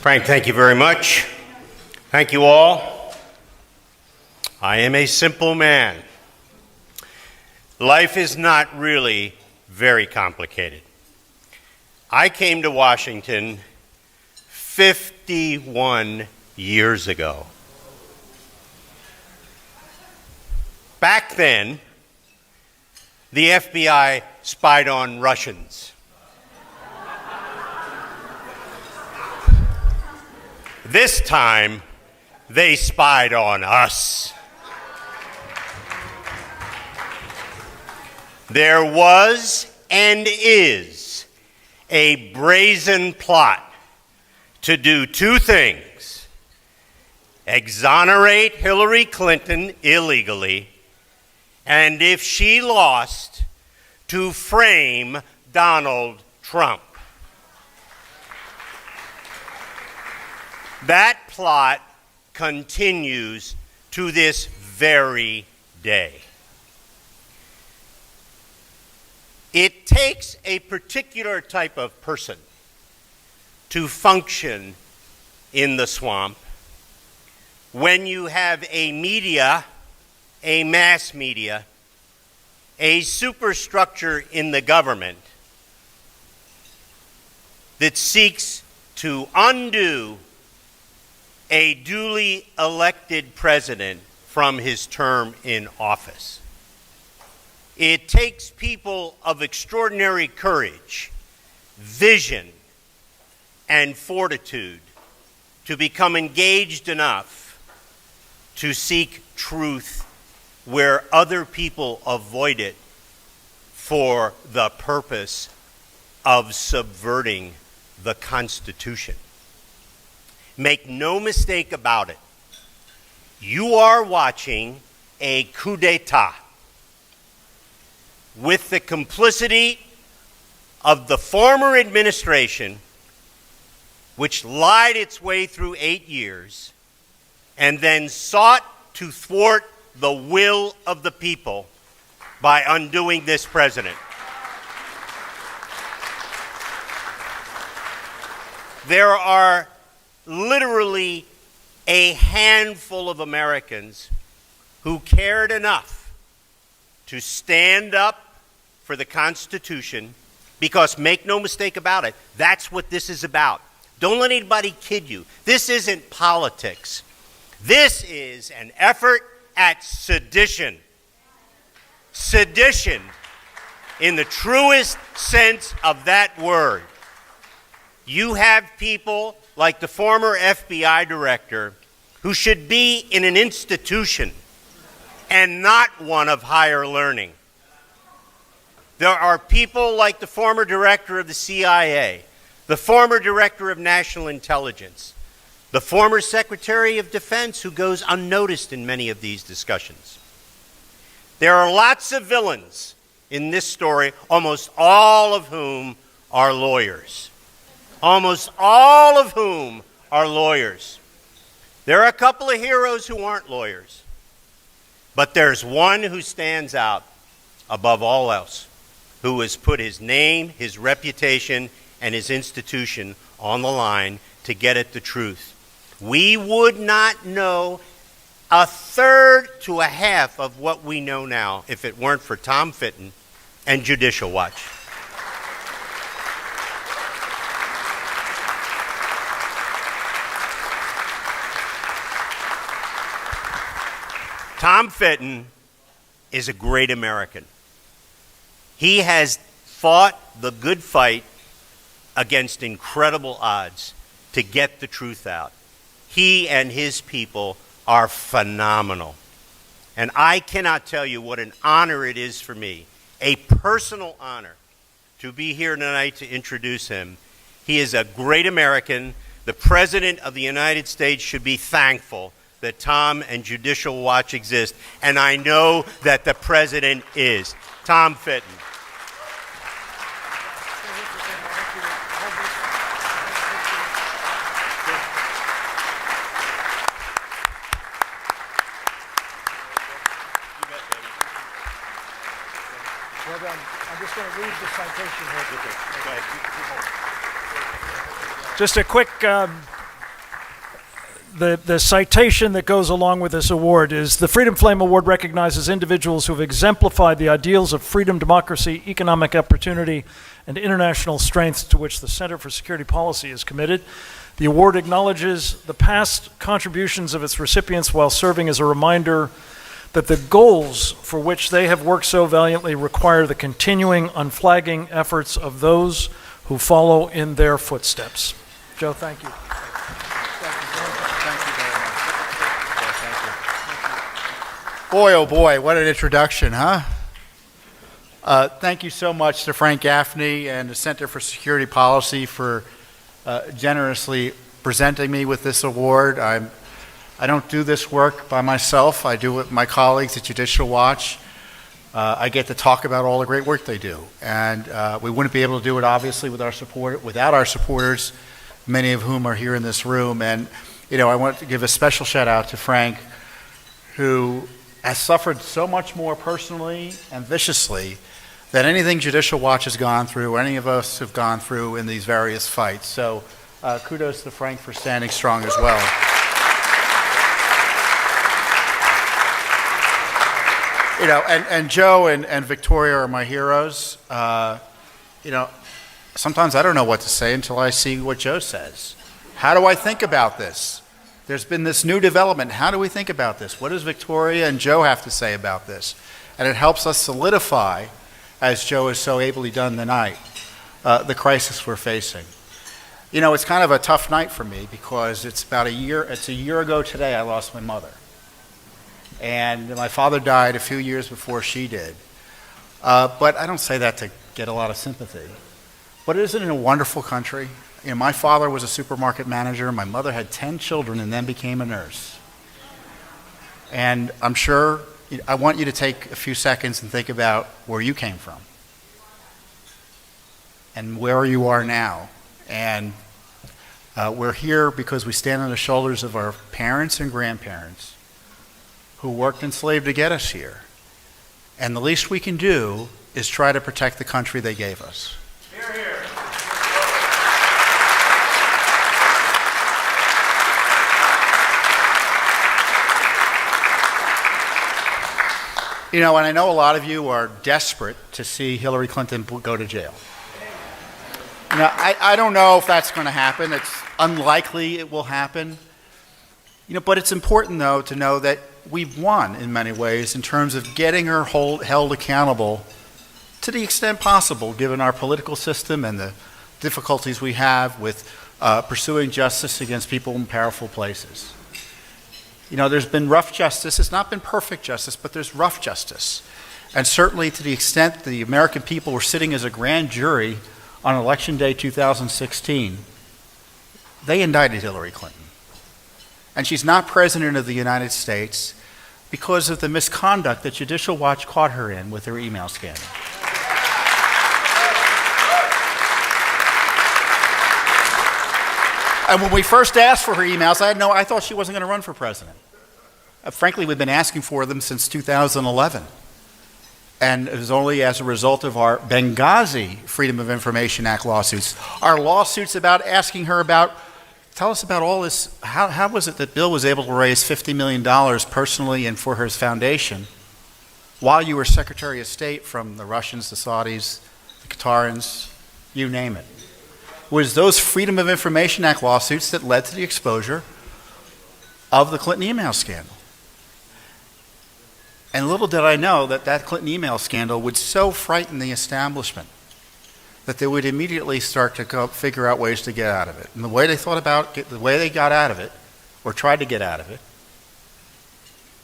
Frank, thank you very much. Thank you all. I am a simple man. Life is not really very complicated. I came to Washington 51 years ago. Back then, the FBI spied on Russians. This time, they spied on us. There was and is a brazen plot to do two things: exonerate Hillary Clinton illegally, and if she lost, to frame Donald Trump. That plot continues to this very day. It takes a particular type of person to function in the swamp when you have a media, a mass media, a superstructure in the government that seeks to undo a duly elected president from his term in office. It takes people of extraordinary courage, vision, and fortitude to become engaged enough to seek truth where other people avoid it for the purpose of subverting the Constitution. Make no mistake about it. You are watching a coup d'etat with the complicity of the former administration, which lied its way through 8 years and then sought to thwart the will of the people by undoing this president. There are literally a handful of Americans who cared enough to stand up for the Constitution, because make no mistake about it, that's what this is about. Don't let anybody kid you. This isn't politics. This is an effort at sedition. Sedition in the truest sense of that word. You have people like the former FBI director who should be in an institution and not one of higher learning. There are people like the former director of the CIA, the former director of national intelligence, the former Secretary of Defense, who goes unnoticed in many of these discussions. There are lots of villains in this story, almost all of whom are lawyers. Almost all of whom are lawyers. There are a couple of heroes who aren't lawyers, but there's one who stands out above all else, who has put his name, his reputation, and his institution on the line to get at the truth. We would not know a third to a half of what we know now if it weren't for Tom Fitton and Judicial Watch. Tom Fitton is a great American. He has fought the good fight against incredible odds to get the truth out. He and his people are phenomenal. And I cannot tell you what an honor it is for me, a personal honor, to be here tonight to introduce him. He is a great American. The President of the United States should be thankful that Tom and Judicial Watch exist, and I know that the President is. Tom Fitton. I'm just going to read the citation here. Just a quick the citation that goes along with this award is the Freedom Flame Award recognizes individuals who have exemplified the ideals of freedom, democracy, economic opportunity, and international strength to which the Center for Security Policy is committed. The award acknowledges the past contributions of its recipients while serving as a reminder that the goals for which they have worked so valiantly require the continuing, unflagging efforts of those who follow in their footsteps. Joe, thank you. Boy, oh boy, what an introduction, huh? Thank you so much to Frank Gaffney and the Center for Security Policy for generously presenting me with this award. I don't do this work by myself. I do it with my colleagues at Judicial Watch. I get to talk about all the great work they do. And we wouldn't be able to do it, obviously, without our supporters, many of whom are here in this room. And, you know, I want to give a special shout out to Frank, who has suffered so much more personally and viciously than anything Judicial Watch has gone through, or any of us have gone through in these various fights. So kudos to Frank for standing strong as well. You know, and Joe and Victoria are my heroes. You know, sometimes I don't know what to say until I see what Joe says. How do I think about this? There's been this new development. How do we think about this? What does Victoria and Joe have to say about this? And it helps us solidify, as Joe has so ably done tonight, the crisis we're facing. You know, it's kind of a tough night for me because it's a year ago today I lost my mother. And my father died a few years before she did. But I don't say that to get a lot of sympathy. But isn't it a wonderful country? You know, my father was a supermarket manager. My mother had 10 children and then became a nurse. And I'm sure, I want you to take a few seconds and think about where you came from and where you are now. And we're here because we stand on the shoulders of our parents and grandparents who worked and slaved to get us here. And the least we can do is try to protect the country they gave us. Hear, hear. You know, and I know a lot of you are desperate to see Hillary Clinton go to jail. Now, I don't know if that's going to happen. It's unlikely it will happen. You know, but it's important, though, to know that we've won in many ways in terms of getting her held accountable to the extent possible, given our political system and the difficulties we have with pursuing justice against people in powerful places. You know, there's been rough justice. It's not been perfect justice, but there's rough justice. And certainly to the extent the American people were sitting as a grand jury on Election Day 2016, they indicted Hillary Clinton. And she's not president of the United States because of the misconduct that Judicial Watch caught her in with her email scandal. And when we first asked for her emails, I thought she wasn't going to run for president. Frankly, we've been asking for them since 2011. And it was only as a result of our Benghazi Freedom of Information Act lawsuits, our lawsuits about asking her about, tell us about all this, how was it that Bill was able to raise $50 million personally and for his foundation while you were Secretary of State from the Russians, the Saudis, the Qatarians, you name it. It was those Freedom of Information Act lawsuits that led to the exposure of the Clinton email scandal. And little did I know that that Clinton email scandal would so frighten the establishment that they would immediately start to figure out ways to get out of it. And the way they thought about the way they got out of it, or tried to get out of it,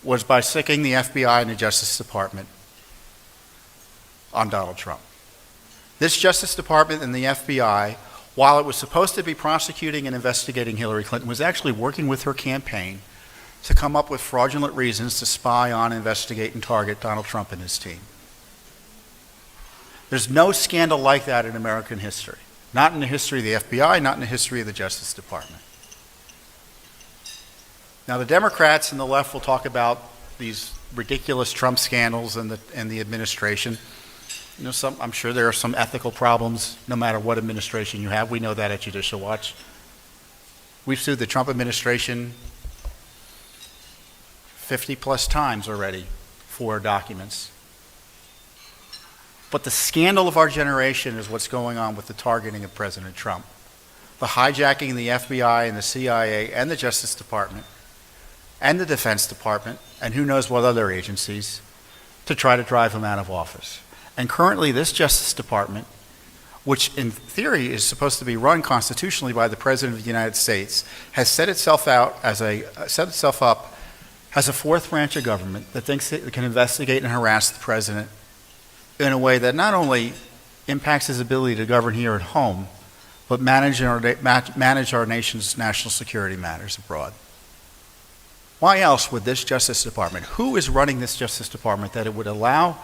was by sicking the FBI and the Justice Department on Donald Trump. This Justice Department and the FBI, while it was supposed to be prosecuting and investigating Hillary Clinton, was actually working with her campaign to come up with fraudulent reasons to spy on, investigate, and target Donald Trump and his team. There's no scandal like that in American history. Not in the history of the FBI, not in the history of the Justice Department. Now, the Democrats and the left will talk about these ridiculous Trump scandals and the administration. You know, I'm sure there are some ethical problems no matter what administration you have. We know that at Judicial Watch. We've sued the Trump administration 50 plus times already for documents. But the scandal of our generation is what's going on with the targeting of President Trump. The hijacking of the FBI and the CIA and the Justice Department and the Defense Department and who knows what other agencies to try to drive him out of office. And currently this Justice Department, which in theory is supposed to be run constitutionally by the President of the United States, has set itself up as a fourth branch of government that thinks it can investigate and harass the President in a way that not only impacts his ability to govern here at home, but manage our nation's national security matters abroad. Why else would this Justice Department, who is running this Justice Department, that it would allow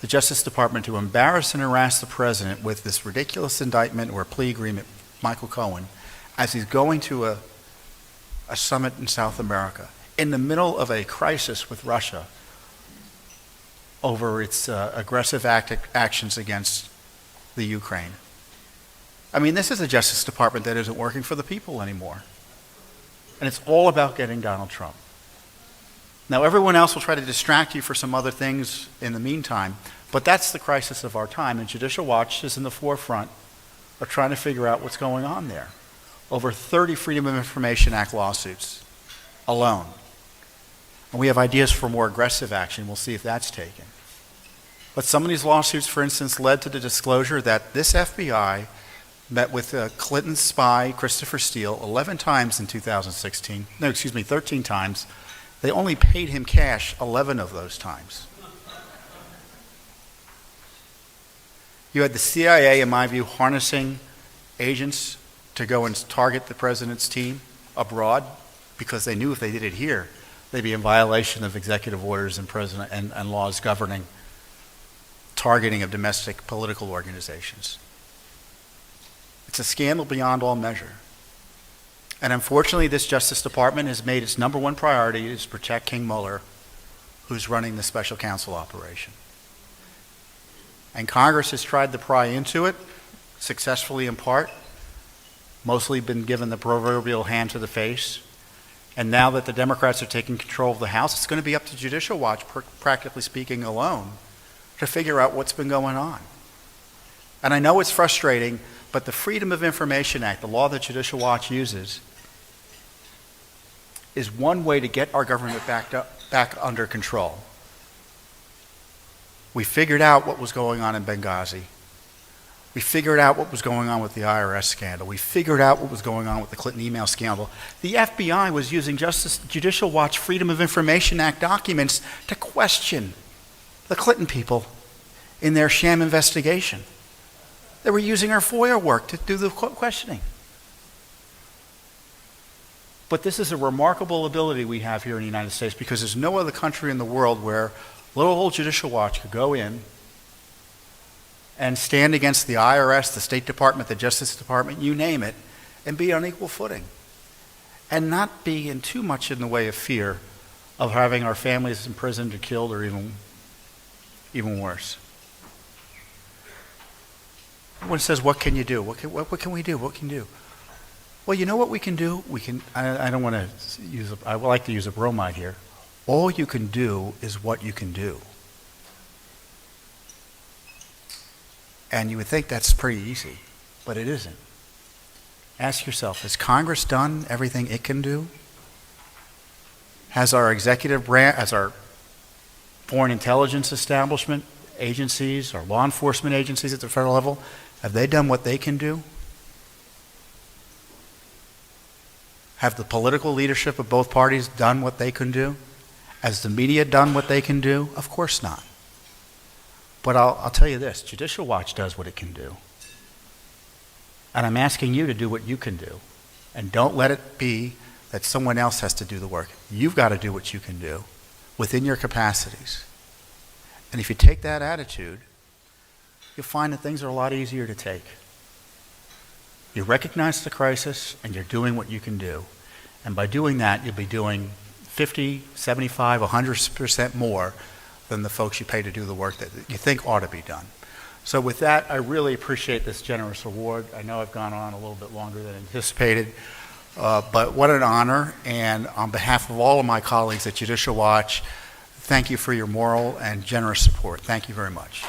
the Justice Department to embarrass and harass the President with this ridiculous indictment or plea agreement, Michael Cohen, as he's going to a summit in South America, in the middle of a crisis with Russia over its aggressive actions against the Ukraine? I mean, this is a Justice Department that isn't working for the people anymore. And it's all about getting Donald Trump. Now, everyone else will try to distract you for some other things in the meantime, but that's the crisis of our time, and Judicial Watch is in the forefront of trying to figure out what's going on there. Over 30 Freedom of Information Act lawsuits alone. And we have ideas for more aggressive action. We'll see if that's taken. But some of these lawsuits, for instance, led to the disclosure that this FBI met with Clinton spy Christopher Steele 11 times in 2016. No, excuse me, 13 times. They only paid him cash 11 of those times. You had the CIA, in my view, harnessing agents to go and target the president's team abroad because they knew if they did it here, they'd be in violation of executive orders and laws governing targeting of domestic political organizations. It's a scandal beyond all measure. And unfortunately, this Justice Department has made its number one priority is protect King Mueller, who's running the special counsel operation. And Congress has tried to pry into it, successfully in part, mostly been given the proverbial hand to the face. And now that the Democrats are taking control of the House, it's going to be up to Judicial Watch, practically speaking alone, to figure out what's been going on. And I know it's frustrating, but the Freedom of Information Act, the law that Judicial Watch uses, is one way to get our government back under control. We figured out what was going on in Benghazi. We figured out what was going on with the IRS scandal. We figured out what was going on with the Clinton email scandal. The FBI was using Judicial Watch Freedom of Information Act documents to question the Clinton people in their sham investigation. They were using our FOIA work to do the questioning. But this is a remarkable ability we have here in the United States because there's no other country in the world where little old Judicial Watch could go in and stand against the IRS, the State Department, the Justice Department, you name it, and be on equal footing. And not be in too much in the way of fear of having our families imprisoned or killed or even worse. Everyone says, what can you do? What can we do? What can you do? Well, you know what we can do? I don't want to use, I would like to use a bromide here. All you can do is what you can do. And you would think that's pretty easy, but it isn't. Ask yourself, has Congress done everything it can do? Has our executive branch, has our foreign intelligence establishment, agencies, our law enforcement agencies at the federal level, have they done what they can do? Have the political leadership of both parties done what they can do? Has the media done what they can do? Of course not. But I'll tell you this, Judicial Watch does what it can do. And I'm asking you to do what you can do. And don't let it be that someone else has to do the work. You've got to do what you can do within your capacities. And if you take that attitude, you'll find that things are a lot easier to take. You recognize the crisis and you're doing what you can do. And by doing that, you'll be doing 50, 75, 100% more than the folks you pay to do the work that you think ought to be done. So with that, I really appreciate this generous award. I know I've gone on a little bit longer than anticipated, But what an honor, and on behalf of all of my colleagues at Judicial Watch, thank you for your moral and generous support. Thank you very much.